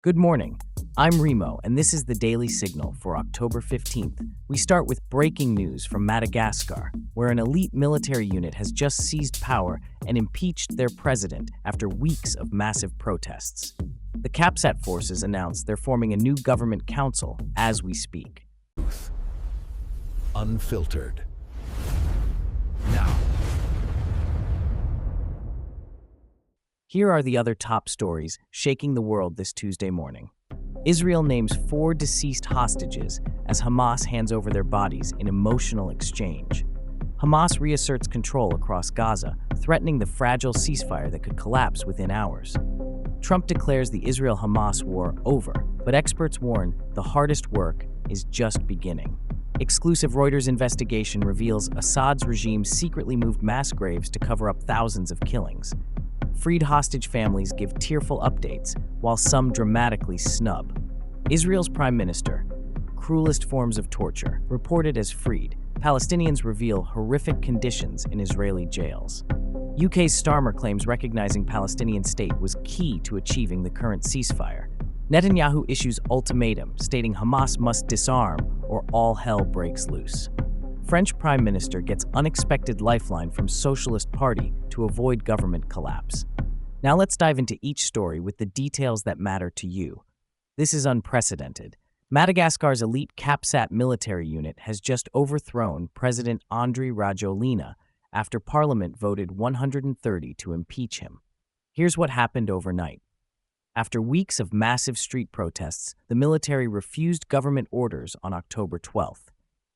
Good morning. I'm Remo, and this is the Daily Signal for October 15th. We start with breaking news from Madagascar, where an elite military unit has just seized power and impeached their president after weeks of massive protests. The CAPSAT forces announced they're forming a new government council as we speak. Unfiltered. Now. Here are the other top stories shaking the world this Tuesday morning. Israel names 4 deceased hostages as Hamas hands over their bodies in emotional exchange. Hamas reasserts control across Gaza, threatening the fragile ceasefire that could collapse within hours. Trump declares the Israel-Hamas war over, but experts warn the hardest work is just beginning. Exclusive Reuters investigation reveals Assad's regime secretly moved mass graves to cover up thousands of killings. Freed hostage families give tearful updates, while some dramatically snub. Israel's prime minister, cruelest forms of torture, reported as freed. Palestinians reveal horrific conditions in Israeli jails. UK's Starmer claims recognizing Palestinian state was key to achieving the current ceasefire. Netanyahu issues ultimatum, stating Hamas must disarm or all hell breaks loose. French Prime Minister gets unexpected lifeline from Socialist Party to avoid government collapse. Now let's dive into each story with the details that matter to you. This is unprecedented. Madagascar's elite CAPSAT military unit has just overthrown President Andry Rajoelina after Parliament voted 130 to impeach him. Here's what happened overnight. After weeks of massive street protests, the military refused government orders on October 12th.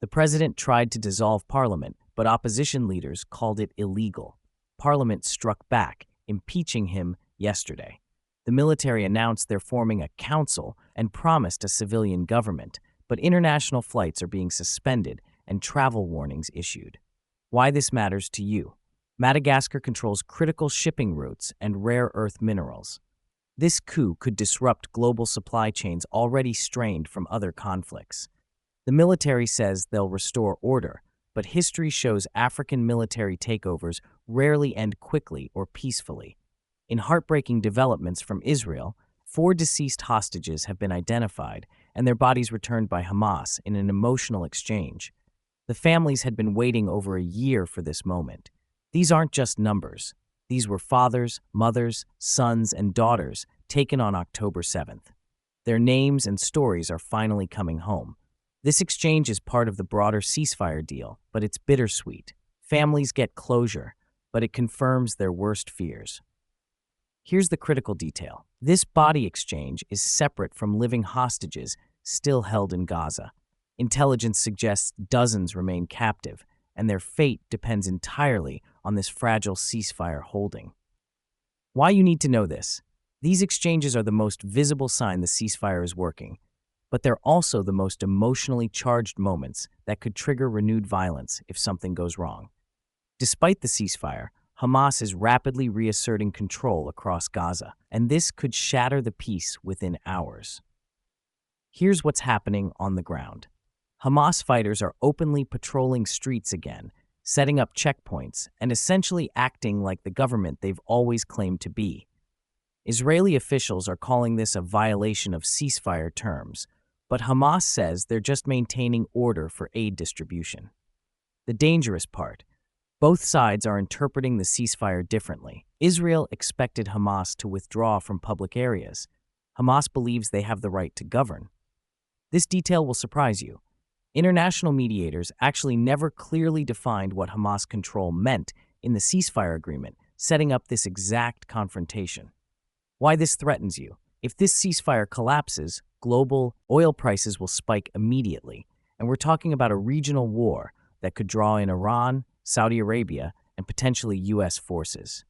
The president tried to dissolve Parliament, but opposition leaders called it illegal. Parliament struck back, impeaching him yesterday. The military announced they're forming a council and promised a civilian government, but international flights are being suspended and travel warnings issued. Why this matters to you? Madagascar controls critical shipping routes and rare earth minerals. This coup could disrupt global supply chains already strained from other conflicts. The military says they'll restore order, but history shows African military takeovers rarely end quickly or peacefully. In heartbreaking developments from Israel, 4 deceased hostages have been identified and their bodies returned by Hamas in an emotional exchange. The families had been waiting over a year for this moment. These aren't just numbers. These were fathers, mothers, sons, and daughters taken on October 7th. Their names and stories are finally coming home. This exchange is part of the broader ceasefire deal, but it's bittersweet. Families get closure, but it confirms their worst fears. Here's the critical detail. This body exchange is separate from living hostages still held in Gaza. Intelligence suggests dozens remain captive, and their fate depends entirely on this fragile ceasefire holding. Why you need to know this? These exchanges are the most visible sign the ceasefire is working, but they're also the most emotionally charged moments that could trigger renewed violence if something goes wrong. Despite the ceasefire, Hamas is rapidly reasserting control across Gaza, and this could shatter the peace within hours. Here's what's happening on the ground. Hamas fighters are openly patrolling streets again, setting up checkpoints, and essentially acting like the government they've always claimed to be. Israeli officials are calling this a violation of ceasefire terms, but Hamas says they're just maintaining order for aid distribution. The dangerous part: both sides are interpreting the ceasefire differently. Israel expected Hamas to withdraw from public areas. Hamas believes they have the right to govern. This detail will surprise you. International mediators actually never clearly defined what Hamas control meant in the ceasefire agreement, setting up this exact confrontation. Why this threatens you? If this ceasefire collapses, global oil prices will spike immediately, and we're talking about a regional war that could draw in Iran, Saudi Arabia, and potentially U.S. forces.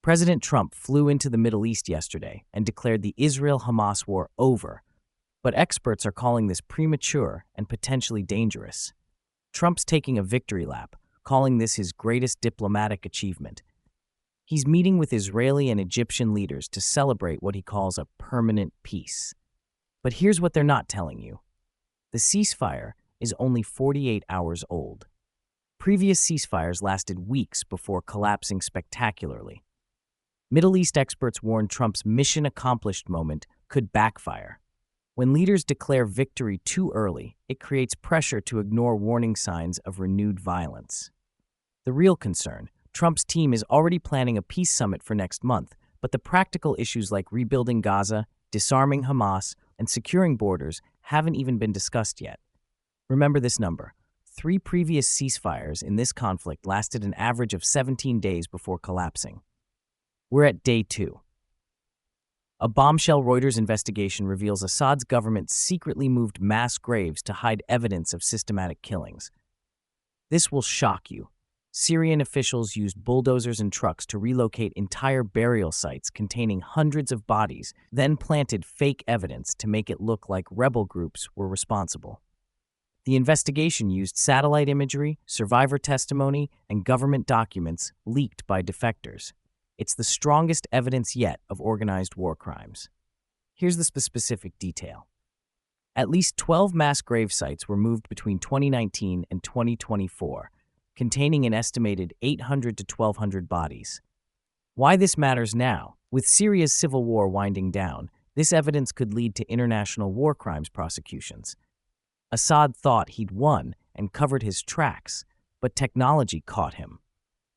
President Trump flew into the Middle East yesterday and declared the Israel-Hamas war over, but experts are calling this premature and potentially dangerous. Trump's taking a victory lap, calling this his greatest diplomatic achievement. He's meeting with Israeli and Egyptian leaders to celebrate what he calls a permanent peace. But here's what they're not telling you. The ceasefire is only 48 hours old. Previous ceasefires lasted weeks before collapsing spectacularly. Middle East experts warn Trump's mission accomplished moment could backfire. When leaders declare victory too early, it creates pressure to ignore warning signs of renewed violence. The real concern: Trump's team is already planning a peace summit for next month, but the practical issues like rebuilding Gaza, disarming Hamas, and securing borders haven't even been discussed yet. Remember this number: 3 previous ceasefires in this conflict lasted an average of 17 days before collapsing. We're at day 2. A bombshell Reuters investigation reveals Assad's government secretly moved mass graves to hide evidence of systematic killings. This will shock you. Syrian officials used bulldozers and trucks to relocate entire burial sites containing hundreds of bodies, then planted fake evidence to make it look like rebel groups were responsible. The investigation used satellite imagery, survivor testimony, and government documents leaked by defectors. It's the strongest evidence yet of organized war crimes. Here's the specific detail. At least 12 mass grave sites were moved between 2019 and 2024, containing an estimated 800 to 1,200 bodies. Why this matters now? With Syria's civil war winding down, this evidence could lead to international war crimes prosecutions. Assad thought he'd won and covered his tracks, but technology caught him.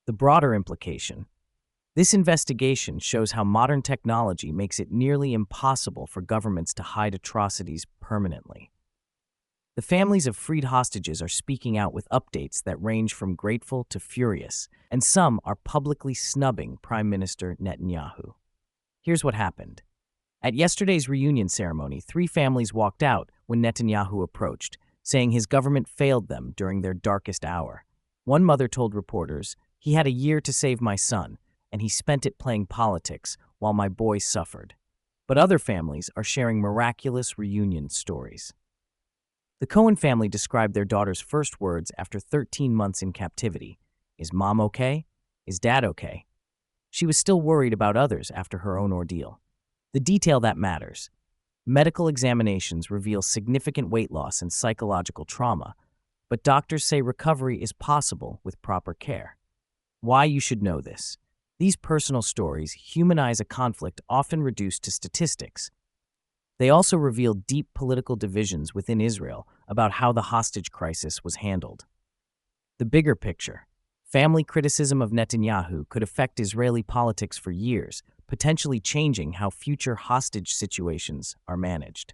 The broader implication: this investigation shows how modern technology makes it nearly impossible for governments to hide atrocities permanently. The families of freed hostages are speaking out with updates that range from grateful to furious, and some are publicly snubbing Prime Minister Netanyahu. Here's what happened. At yesterday's reunion ceremony, 3 families walked out when Netanyahu approached, saying his government failed them during their darkest hour. One mother told reporters, "He had a year to save my son, and he spent it playing politics while my boy suffered." But other families are sharing miraculous reunion stories. The Cohen family described their daughter's first words after 13 months in captivity: "Is mom okay? Is dad okay?" She was still worried about others after her own ordeal. The detail that matters: medical examinations reveal significant weight loss and psychological trauma, but doctors say recovery is possible with proper care. Why you should know this: these personal stories humanize a conflict often reduced to statistics. They also reveal deep political divisions within Israel about how the hostage crisis was handled. The bigger picture: family criticism of Netanyahu could affect Israeli politics for years, potentially changing how future hostage situations are managed.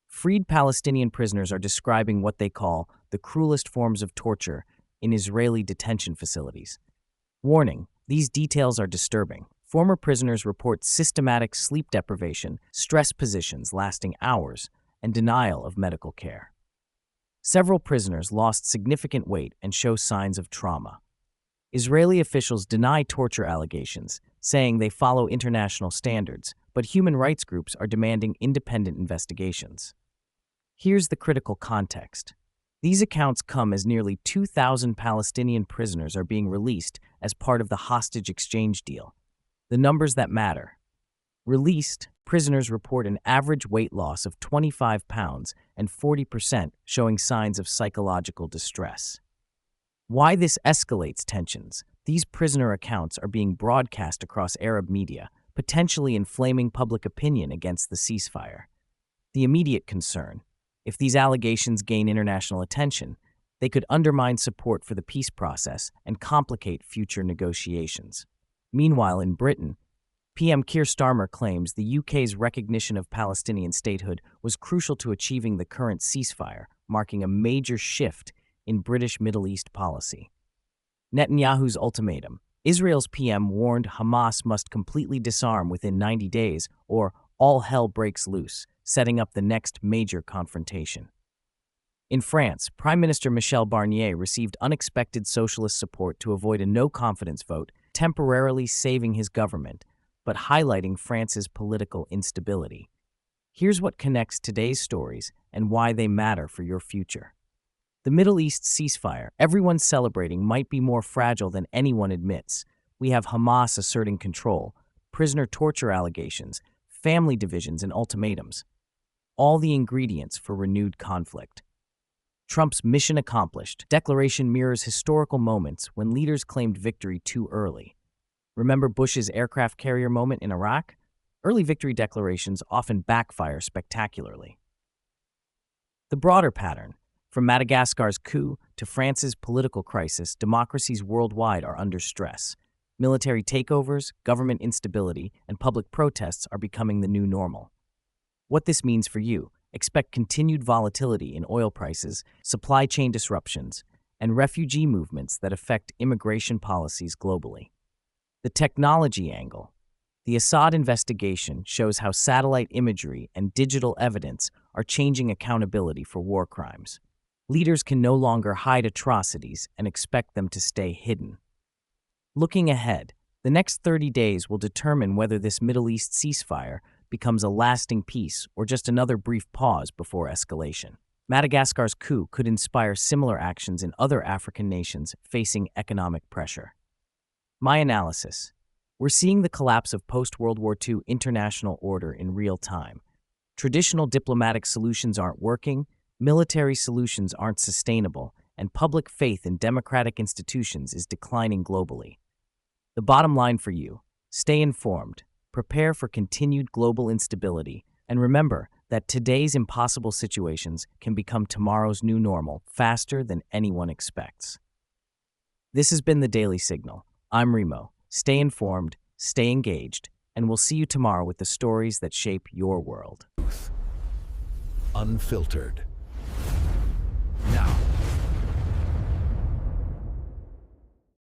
Freed Palestinian prisoners are describing what they call the cruelest forms of torture in Israeli detention facilities. Warning: these details are disturbing. Former prisoners report systematic sleep deprivation, stress positions lasting hours, and denial of medical care. Several prisoners lost significant weight and show signs of trauma. Israeli officials deny torture allegations, saying they follow international standards, but human rights groups are demanding independent investigations. Here's the critical context. These accounts come as nearly 2,000 Palestinian prisoners are being released as part of the hostage exchange deal. The numbers that matter: released prisoners report an average weight loss of 25 pounds and 40% showing signs of psychological distress. Why this escalates tensions: these prisoner accounts are being broadcast across Arab media, potentially inflaming public opinion against the ceasefire. The immediate concern: if these allegations gain international attention, they could undermine support for the peace process and complicate future negotiations. Meanwhile, in Britain, PM Keir Starmer claims the UK's recognition of Palestinian statehood was crucial to achieving the current ceasefire, marking a major shift in British Middle East policy. Netanyahu's ultimatum: Israel's PM warned Hamas must completely disarm within 90 days or all hell breaks loose, setting up the next major confrontation. In France, Prime Minister Michel Barnier received unexpected socialist support to avoid a no-confidence vote, temporarily saving his government, but highlighting France's political instability. Here's what connects today's stories and why they matter for your future. The Middle East ceasefire everyone's celebrating might be more fragile than anyone admits. We have Hamas asserting control, prisoner torture allegations, family divisions, and ultimatums. All the ingredients for renewed conflict. Trump's mission accomplished declaration mirrors historical moments when leaders claimed victory too early. Remember Bush's aircraft carrier moment in Iraq? Early victory declarations often backfire spectacularly. The broader pattern, from Madagascar's coup to France's political crisis, democracies worldwide are under stress. Military takeovers, government instability, and public protests are becoming the new normal. What this means for you: expect continued volatility in oil prices, supply chain disruptions, and refugee movements that affect immigration policies globally. The technology angle. The Assad investigation shows how satellite imagery and digital evidence are changing accountability for war crimes. Leaders can no longer hide atrocities and expect them to stay hidden. Looking ahead, the next 30 days will determine whether this Middle East ceasefire becomes a lasting peace or just another brief pause before escalation. Madagascar's coup could inspire similar actions in other African nations facing economic pressure. My analysis. We're seeing the collapse of post-World War II international order in real time. Traditional diplomatic solutions aren't working, military solutions aren't sustainable, and public faith in democratic institutions is declining globally. The bottom line for you: stay informed, prepare for continued global instability, and remember that today's impossible situations can become tomorrow's new normal faster than anyone expects. This has been the Daily Signal. I'm Remo. Stay informed, stay engaged, and we'll see you tomorrow with the stories that shape your world. Unfiltered.